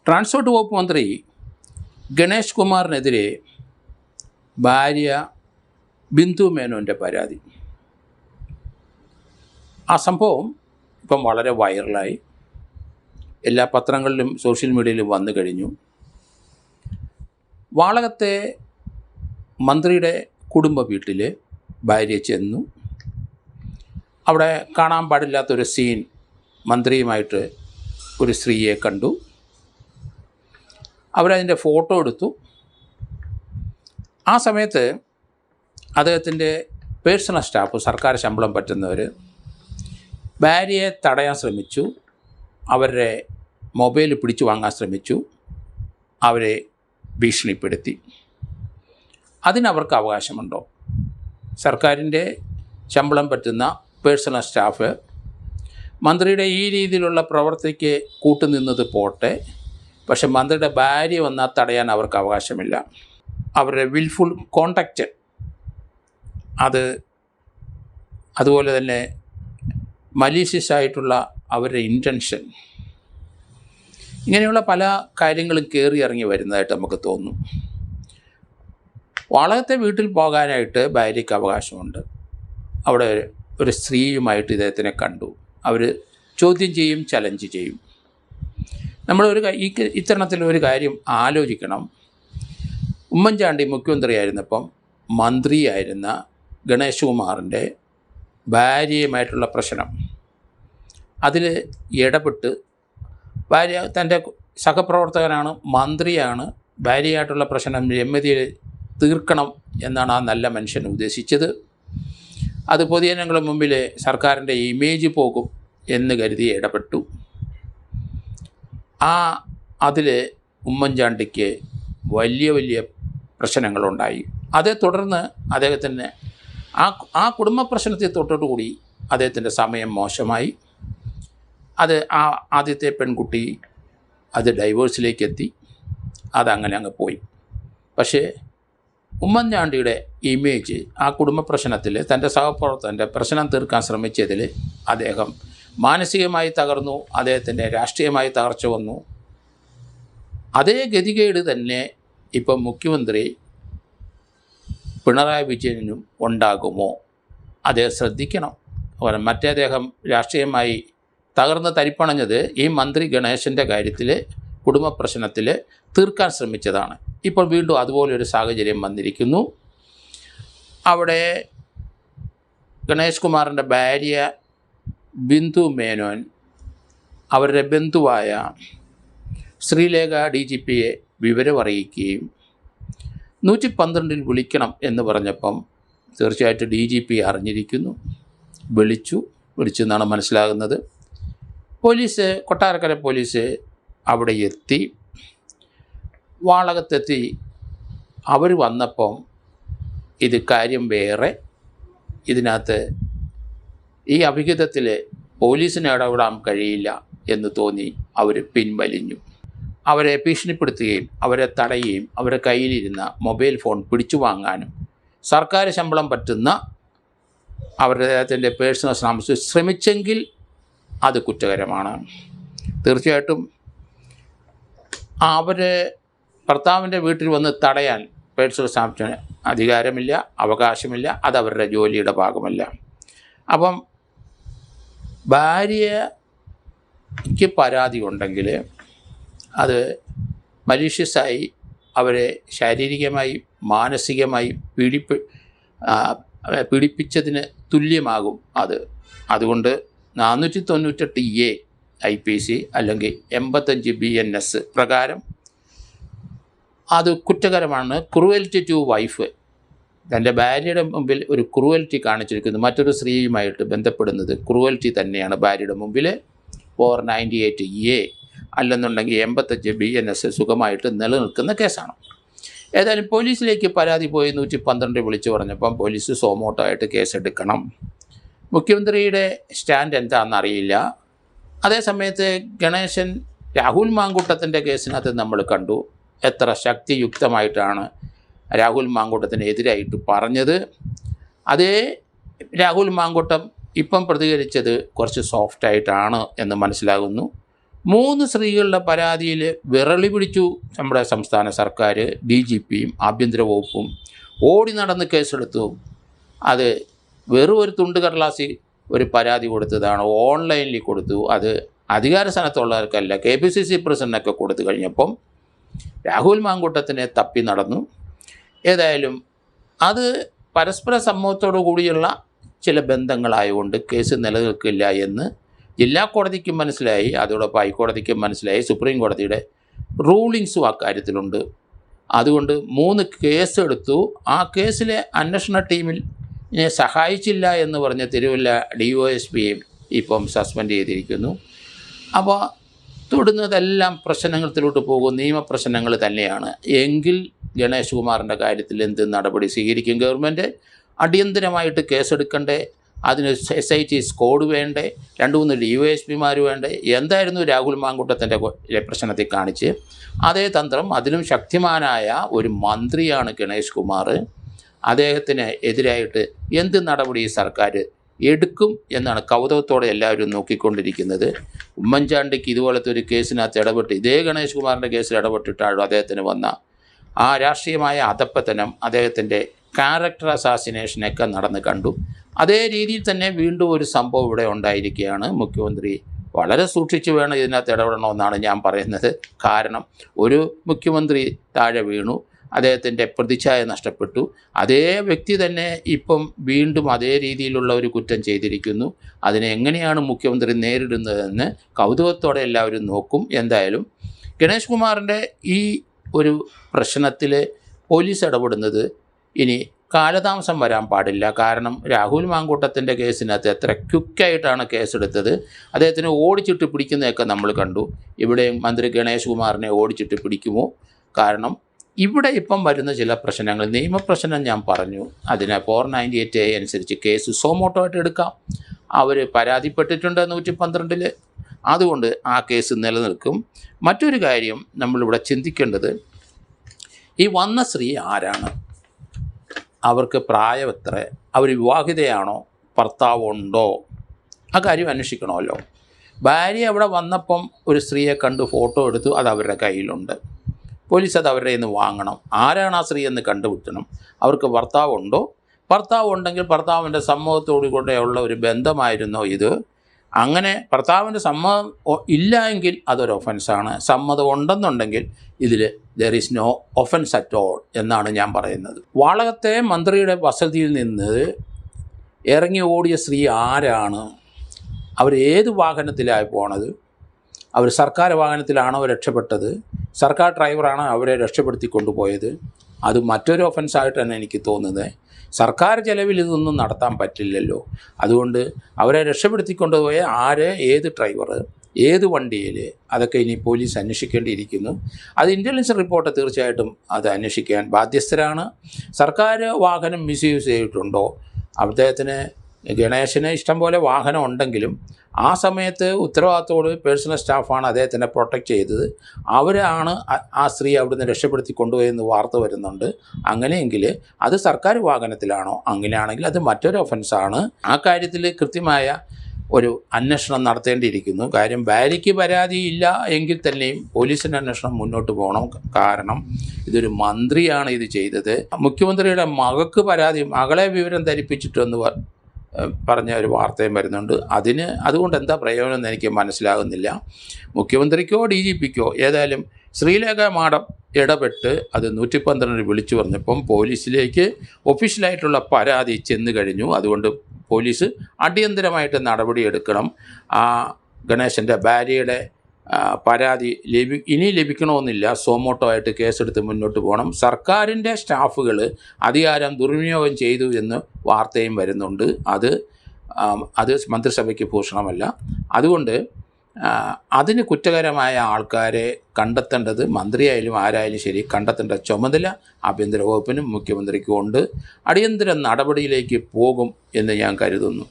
Transport വകുപ്പ് മന്ത്രി ഗണേഷ് കുമാറിനെതിരെ ഭാര്യ ബിന്ദു മേനോൻ്റെ പരാതി. ആ സംഭവം ഇപ്പം വളരെ വൈറലായി എല്ലാ പത്രങ്ങളിലും സോഷ്യൽ മീഡിയയിലും വന്നു കഴിഞ്ഞു. വാളകത്തെ മന്ത്രിയുടെ കുടുംബ വീട്ടിൽ ഭാര്യ ചെന്നു. അവിടെ കാണാൻ പാടില്ലാത്തൊരു സീൻ, മന്ത്രിയുമായിട്ട് ഒരു സ്ത്രീയെ കണ്ടു. അവരതിൻ്റെ ഫോട്ടോ എടുത്തു. ആ സമയത്ത് അദ്ദേഹത്തിൻ്റെ പേഴ്സണൽ സ്റ്റാഫ്, സർക്കാർ ശമ്പളം പറ്റുന്നവർ ഭാര്യയെ തടയാൻ ശ്രമിച്ചു. അവരുടെ മൊബൈൽ പിടിച്ചു വാങ്ങാൻ ശ്രമിച്ചു. അവരെ ഭീഷണിപ്പെടുത്തി. അതിനവർക്ക് അവകാശമുണ്ടോ? സർക്കാരിൻ്റെ ശമ്പളം പറ്റുന്ന പേഴ്സണൽ സ്റ്റാഫ് മന്ത്രിയുടെ ഈ രീതിയിലുള്ള പ്രവൃത്തിക്ക് കൂട്ടുനിന്നത് പോട്ടെ, പക്ഷെ മന്ത്രിയുടെ ഭാര്യ വന്നാൽ തടയാൻ അവർക്ക് അവകാശമില്ല. അവരുടെ വിൽഫുൾ കോണ്ടാക്റ്റ്, അതുപോലെ തന്നെ മലീഷ്യസ് ആയിട്ടുള്ള അവരുടെ ഇൻറ്റൻഷൻ, ഇങ്ങനെയുള്ള പല കാര്യങ്ങളും കയറി ഇറങ്ങി വരുന്നതായിട്ട് നമുക്ക് തോന്നും. വാളകത്തെ വീട്ടിൽ പോകാനായിട്ട് ഭാര്യയ്ക്ക് അവകാശമുണ്ട്. അവിടെ ഒരു സ്ത്രീയുമായിട്ട് ഇദ്ദേഹത്തിനെ കണ്ടു. അവർ ചോദ്യം ചെയ്യും, ചലഞ്ച് ചെയ്യും. ഇത്തരണത്തിലൊരു കാര്യം ആലോചിക്കണം. ഉമ്മൻചാണ്ടി മുഖ്യമന്ത്രിയായിരുന്നപ്പം മന്ത്രിയായിരുന്ന ഗണേഷ് കുമാറിൻ്റെ ഭാര്യയുമായിട്ടുള്ള പ്രശ്നം, അതിൽ ഇടപെട്ട് ഭാര്യ തൻ്റെ സഹപ്രവർത്തകനാണ്, മന്ത്രിയാണ്, ഭാര്യയായിട്ടുള്ള പ്രശ്നം രമ്യതയിൽ തീർക്കണം എന്നാണ് ആ നല്ല മനുഷ്യൻ ഉദ്ദേശിച്ചത്. അത് പൊതുജനങ്ങളുടെ മുമ്പിൽ സർക്കാരിൻ്റെ ഇമേജ് പോകും എന്ന് കരുതി ഇടപെട്ടു. അതിൽ ഉമ്മൻചാണ്ടിക്ക് വലിയ വലിയ പ്രശ്നങ്ങളുണ്ടായി. അതേ തുടർന്ന് അദ്ദേഹത്തിന് ആ കുടുംബ പ്രശ്നത്തെ തൊട്ടോടുകൂടി അദ്ദേഹത്തിൻ്റെ സമയം മോശമായി. ആദ്യത്തെ പെൺകുട്ടി ഡൈവേഴ്സിലേക്ക് എത്തി. അതങ്ങനെ അങ്ങ് പോയി. പക്ഷേ ഉമ്മൻചാണ്ടിയുടെ ഇമേജ് ആ കുടുംബ പ്രശ്നത്തിൽ തൻ്റെ സഹപ്രവർത്തകൻ്റെ പ്രശ്നം തീർക്കാൻ ശ്രമിച്ചതിൽ അദ്ദേഹം മാനസികമായി തകർന്നു. അദ്ദേഹത്തിൻ്റെ രാഷ്ട്രീയമായി തകർച്ച വന്നു. അതേ ഗതികേട് തന്നെ ഇപ്പം മുഖ്യമന്ത്രി പിണറായി വിജയനും ഉണ്ടാകുമോ? അദ്ദേഹം ശ്രദ്ധിക്കണം. മറ്റേ അദ്ദേഹം രാഷ്ട്രീയമായി തകർന്ന് തരിപ്പണഞ്ഞത് ഈ മന്ത്രി ഗണേശൻ്റെ കാര്യത്തിൽ, കുടുംബ പ്രശ്നത്തിൽ തീർക്കാൻ ശ്രമിച്ചതാണ്. ഇപ്പോൾ വീണ്ടും അതുപോലൊരു സാഹചര്യം വന്നിരിക്കുന്നു. അവിടെ ഗണേഷ് കുമാറിൻ്റെ ഭാര്യ ബിന്ദു മേനോൻ അവരുടെ ബന്ധുവായ ശ്രീലേഖ DGPയെ വിവരമറിയിക്കുകയും 112 വിളിക്കണം എന്ന് പറഞ്ഞപ്പം തീർച്ചയായിട്ടും DGP അറിഞ്ഞിരിക്കുന്നു. വിളിച്ചെന്നാണ് മനസ്സിലാകുന്നത്. പോലീസ്, കൊട്ടാരക്കര പോലീസ് അവിടെ എത്തി. വാളകത്തെത്തി. അവർ വന്നപ്പം ഇത് കാര്യം വേറെ. ഇതിനകത്ത് ഈ അഭിഹിതത്തിൽ പോലീസിന് ഇടപെടാൻ കഴിയില്ല എന്ന് തോന്നി അവർ പിൻവലിഞ്ഞു. അവരെ ഭീഷണിപ്പെടുത്തുകയും അവരെ തടയുകയും അവരുടെ കയ്യിലിരുന്ന മൊബൈൽ ഫോൺ പിടിച്ചു വാങ്ങാനും സർക്കാർ ശമ്പളം പറ്റുന്ന അവരുടെ പേഴ്സണൽ സ്റ്റാഫ് ശ്രമിച്ചെങ്കിൽ അത് കുറ്റകരമാണ്. തീർച്ചയായിട്ടും അവർ ഭർത്താവിൻ്റെ വീട്ടിൽ വന്ന് തടയാൻ പേഴ്സണൽ സ്റ്റാഫിന് അധികാരമില്ല, അവകാശമില്ല. അതവരുടെ ജോലിയുടെ ഭാഗമല്ല. അപ്പം ഭാര്യയ്ക്ക് പരാതി ഉണ്ടെങ്കിൽ അത് മലീഷ്യസായി അവരെ ശാരീരികമായി മാനസികമായി പീഡിപ്പിച്ചതിന് തുല്യമാകും അത്. അതുകൊണ്ട് 498A IPC അല്ലെങ്കിൽ 85 BNS പ്രകാരം അത് കുറ്റകരമാണ്. ക്രൂവൽറ്റി ടു വൈഫ്, തൻ്റെ ഭാര്യയുടെ മുമ്പിൽ ഒരു ക്രൂവൽറ്റി കാണിച്ചിരിക്കുന്നു. മറ്റൊരു സ്ത്രീയുമായിട്ട് ബന്ധപ്പെടുന്നത് ക്രൂവൽറ്റി തന്നെയാണ് ഭാര്യയുടെ മുമ്പിൽ. 498A അല്ലെന്നുണ്ടെങ്കിൽ 85 BNS സുഖമായിട്ട് നിലനിൽക്കുന്ന കേസാണ്. ഏതായാലും പോലീസിലേക്ക് പരാതി പോയി 112 വിളിച്ചു പറഞ്ഞപ്പം പോലീസ് സോമോട്ടോ ആയിട്ട് കേസെടുക്കണം. മുഖ്യമന്ത്രിയുടെ സ്റ്റാൻഡ് എന്താണെന്നറിയില്ല. അതേസമയത്ത് ഗണേശൻ രാഹുൽ മാങ്കൂട്ടത്തിൻ്റെ കേസിനകത്ത് നമ്മൾ കണ്ടു എത്ര ശക്തിയുക്തമായിട്ടാണ് രാഹുൽ മാങ്കൂട്ടത്തിനെതിരായിട്ട് പറഞ്ഞത്. അതേ രാഹുൽ മാങ്കൂട്ടം ഇപ്പം പ്രതികരിച്ചത് കുറച്ച് സോഫ്റ്റായിട്ടാണ് എന്ന് മനസ്സിലാകുന്നു. 3 സ്ത്രീകളുടെ പരാതിയിൽ വിരളി പിടിച്ചു നമ്മുടെ സംസ്ഥാന സർക്കാർ. DGPയും ആഭ്യന്തര വകുപ്പും ഓടി നടന്ന് കേസെടുത്തു. അത് വെറും ഒരു തുണ്ട് കടലാസിൽ ഒരു പരാതി കൊടുത്തതാണ്, ഓൺലൈനിൽ കൊടുത്തു. അത് അധികാര സ്ഥാനത്തുള്ളവർക്കല്ല, KPCC പ്രസിഡൻ്റൊക്കെ കൊടുത്തു കഴിഞ്ഞപ്പം രാഹുൽ മാങ്കൂട്ടത്തിനെ തപ്പി നടന്നു. ഏതായാലും അത് പരസ്പര സമ്മതത്തോടു കൂടിയുള്ള ചില ബന്ധങ്ങളായതുകൊണ്ട് കേസ് നിലനിൽക്കില്ല എന്ന് ജില്ലാ കോടതിക്കും മനസ്സിലായി, അതോടൊപ്പം ഹൈക്കോടതിക്കും മനസ്സിലായി. സുപ്രീം കോടതിയുടെ റൂളിങ്സും അക്കാര്യത്തിലുണ്ട്. അതുകൊണ്ട് 3 കേസെടുത്തു. ആ കേസിലെ അന്വേഷണ ടീമിൽ സഹായിച്ചില്ല എന്ന് പറഞ്ഞ് തിരുവല്ല DOSPയും ഇപ്പം സസ്പെൻഡ് ചെയ്തിരിക്കുന്നു. അപ്പോൾ തൊടുന്നതെല്ലാം പ്രശ്നത്തിലോട്ട് പോകും, നിയമപ്രശ്നങ്ങൾ തന്നെയാണ്. എങ്കിൽ ഗണേഷ് കുമാറിൻ്റെ കാര്യത്തിൽ എന്ത് നടപടി സ്വീകരിക്കും ഗവൺമെൻറ്? അടിയന്തരമായിട്ട് കേസെടുക്കണ്ടേ? അതിന് SIT സ്ക്വാഡ് വേണ്ടേ? 2-3 DOSPമാർ വേണ്ടേ? എന്തായിരുന്നു രാഹുൽ മാങ്കൂട്ടത്തിൻ്റെ പ്രശ്നത്തിൽ കാണിച്ച് അതേ തന്ത്രം അതിലും ശക്തിമാനായ ഒരു മന്ത്രിയാണ് ഗണേഷ് കുമാർ. അദ്ദേഹത്തിന് എതിരായിട്ട് എന്ത് നടപടി സർക്കാർ എടുക്കും എന്നാണ് കൗതുകത്തോടെ എല്ലാവരും നോക്കിക്കൊണ്ടിരിക്കുന്നത്. ഉമ്മൻചാണ്ടിക്ക് ഇതുപോലത്തെ ഒരു കേസിനകത്ത് ഇടപെട്ട്, ഇതേ ഗണേഷ് കുമാറിൻ്റെ കേസിൽ ഇടപെട്ടിട്ടാണ് അദ്ദേഹത്തിന് വന്ന ആ രാഷ്ട്രീയമായ അധപ്പതനം, അദ്ദേഹത്തിൻ്റെ ക്യാരക്ടർ അസാസിനേഷനൊക്കെ നടന്ന് കണ്ടു. അതേ രീതിയിൽ തന്നെ വീണ്ടും ഒരു സംഭവം ഇവിടെ ഉണ്ടായിരിക്കുകയാണ്. മുഖ്യമന്ത്രി വളരെ സൂക്ഷിച്ചു വേണം ഇതിനകത്ത് ഇടപെടണമെന്നാണ് ഞാൻ പറയുന്നത്. കാരണം ഒരു മുഖ്യമന്ത്രി താഴെ വീണു, അദ്ദേഹത്തിൻ്റെ പ്രതിച്ഛായ നഷ്ടപ്പെട്ടു. അതേ വ്യക്തി തന്നെ ഇപ്പം വീണ്ടും അതേ രീതിയിലുള്ള ഒരു കുറ്റം ചെയ്തിരിക്കുന്നു. അതിനെ എങ്ങനെയാണ് മുഖ്യമന്ത്രി നേരിടുന്നതെന്ന് കൗതുകത്തോടെ എല്ലാവരും നോക്കും. എന്തായാലും ഗണേഷ് കുമാറിൻ്റെ ഈ ഒരു പ്രശ്നത്തിൽ പോലീസ് ഇടപെടുന്നത് ഇനി കാലതാമസം വരാൻ പാടില്ല. കാരണം രാഹുൽ മാങ്കൂട്ടത്തിൻ്റെ കേസിനകത്ത് എത്ര ക്വിക്കായിട്ടാണ് കേസെടുത്തത്. അദ്ദേഹത്തിന് ഓടിച്ചിട്ട് പിടിക്കുന്നതൊക്കെ നമ്മൾ കണ്ടു. ഇവിടെയും മന്ത്രി ഗണേഷ് കുമാറിനെ ഓടിച്ചിട്ട് പിടിക്കുമോ? കാരണം ഇവിടെ ഇപ്പം വരുന്ന ചില പ്രശ്നങ്ങൾ, നിയമപ്രശ്നം ഞാൻ പറഞ്ഞു, അതിന് 498A അനുസരിച്ച് കേസ് സോമോട്ടോ ആയിട്ട് എടുക്കാം. അവർ പരാതിപ്പെട്ടിട്ടുണ്ട് 112. അതുകൊണ്ട് ആ കേസ് നിലനിൽക്കും. മറ്റൊരു കാര്യം നമ്മളിവിടെ ചിന്തിക്കേണ്ടത്, ഈ വന്ന സ്ത്രീ ആരാണ്? അവർക്ക് പ്രായം എത്ര? അവർ വിവാഹിതയാണോ? ഭർത്താവുണ്ടോ? ആ കാര്യം അന്വേഷിക്കണമല്ലോ. ഭാര്യ അവിടെ വന്നപ്പം ഒരു സ്ത്രീയെ കണ്ട് ഫോട്ടോ എടുത്തു, അത് അവരുടെ കയ്യിലുണ്ട്. പോലീസ് അത് അവരുടെ നിന്ന് വാങ്ങണം. ആരാണ് ആ സ്ത്രീ എന്ന് കണ്ടുപിടിക്കണം. അവർക്ക് ഭർത്താവുണ്ടോ? ഭർത്താവ് ഉണ്ടെങ്കിൽ ഭർത്താവിൻ്റെ സമ്മതത്തോടു കൂടെയുള്ള ഒരു ബന്ധമായിരുന്നോ ഇത്? അങ്ങനെ ഭർത്താവിൻ്റെ സമ്മതം ഇല്ല എങ്കിൽ അതൊരു ഒഫൻസാണ്. സമ്മതം ഉണ്ടെന്നുണ്ടെങ്കിൽ ഇതിൽ there is no offence at all എന്നാണ് ഞാൻ പറയുന്നത്. വാളകത്തെ മന്ത്രിയുടെ വസതിയിൽ നിന്ന് ഇറങ്ങി ഓടിയ സ്ത്രീ ആരാണ്? അവർ ഏത് വാഹനത്തിലായി പോണത്? അവർ സർക്കാർ വാഹനത്തിലാണോ രക്ഷപ്പെട്ടത്? സർക്കാർ ഡ്രൈവറാണ് അവരെ രക്ഷപ്പെടുത്തി കൊണ്ടുപോയത്? അത് മറ്റൊരു ഒഫൻസായിട്ടാണ് എനിക്ക് തോന്നുന്നത്. സർക്കാർ ചെലവിൽ ഇതൊന്നും നടത്താൻ പറ്റില്ലല്ലോ. അതുകൊണ്ട് അവരെ രക്ഷപ്പെടുത്തിക്കൊണ്ടുപോയ ആര്, ഏത് ഡ്രൈവർ, ഏത് വണ്ടിയിൽ, അതൊക്കെ ഇനി പോലീസ് അന്വേഷിക്കേണ്ടിയിരിക്കുന്നു. അത് ഇൻ്റലിജൻസ് റിപ്പോർട്ട് തീർച്ചയായിട്ടും അത് അന്വേഷിക്കാൻ ബാധ്യസ്ഥരാണ്. സർക്കാർ വാഹനം മിസ്യൂസ് ചെയ്തിട്ടുണ്ടോ? അദ്ദേഹത്തിന് ഗണേശന് ഇഷ്ടം പോലെ വാഹനം ഉണ്ടെങ്കിലും ആ സമയത്ത് ഉത്തരവാദിത്തോട് പേഴ്സണൽ സ്റ്റാഫാണ് അദ്ദേഹത്തിനെ പ്രൊട്ടക്റ്റ് ചെയ്തത്. അവരാണ് ആ സ്ത്രീ അവിടുന്ന് രക്ഷപ്പെടുത്തി കൊണ്ടുപോയെന്ന് വാർത്ത വരുന്നുണ്ട്. അങ്ങനെയെങ്കിൽ അത് സർക്കാർ വാഹനത്തിലാണോ? അങ്ങനെയാണെങ്കിൽ അത് മറ്റൊരു ഒഫൻസാണ്. ആ കാര്യത്തിൽ കൃത്യമായ ഒരു അന്വേഷണം നടത്തേണ്ടിയിരിക്കുന്നു. കാര്യം ഭാര്യയ്ക്ക് പരാതിയില്ല എങ്കിൽ തന്നെയും പോലീസിൻ്റെ അന്വേഷണം മുന്നോട്ട് പോകണം. കാരണം ഇതൊരു മന്ത്രിയാണ് ഇത് ചെയ്തത്. മുഖ്യമന്ത്രിയുടെ മകൾക്ക് പരാതി, മകളെ വിവരം ധരിപ്പിച്ചിട്ടെന്ന് പറഞ്ഞ ഒരു വാർത്തയും വരുന്നുണ്ട്. അതുകൊണ്ട് എന്താ പ്രയോജനം എന്ന് എനിക്ക് മനസ്സിലാകുന്നില്ല. മുഖ്യമന്ത്രിക്കോ DGPക്കോ ഏതായാലും ശ്രീലേഖ മാഡം ഇടപെട്ട് അത് 112 വിളിച്ചു പറഞ്ഞപ്പം പോലീസിലേക്ക് ഒഫീഷ്യലായിട്ടുള്ള പരാതി ചെന്ന് കഴിഞ്ഞു. അതുകൊണ്ട് പോലീസ് അടിയന്തരമായിട്ട് നടപടിയെടുക്കണം. ആ ഗണേശൻ്റെ ഭാര്യയുടെ പരാതി ഇനി ലഭിക്കണമെന്നില്ല. സോമോട്ടോ ആയിട്ട് കേസെടുത്ത് മുന്നോട്ട് പോകണം. സർക്കാരിൻ്റെ സ്റ്റാഫുകൾ അധികാരം ദുർവിനിയോഗം ചെയ്തു എന്ന് വാർത്തയും വരുന്നുണ്ട്. അത് മന്ത്രിസഭയ്ക്ക് ഭൂഷണമല്ല. അതുകൊണ്ട് അതിന് കുറ്റകരമായ ആൾക്കാരെ കണ്ടെത്തേണ്ടത് മന്ത്രിയായാലും ആരായാലും ശരി കണ്ടെത്തേണ്ട ചുമതല ആഭ്യന്തര വകുപ്പിനും മുഖ്യമന്ത്രിക്കും ഉണ്ട്. അടിയന്തര നടപടിയിലേക്ക് പോകും എന്ന് ഞാൻ കരുതുന്നു.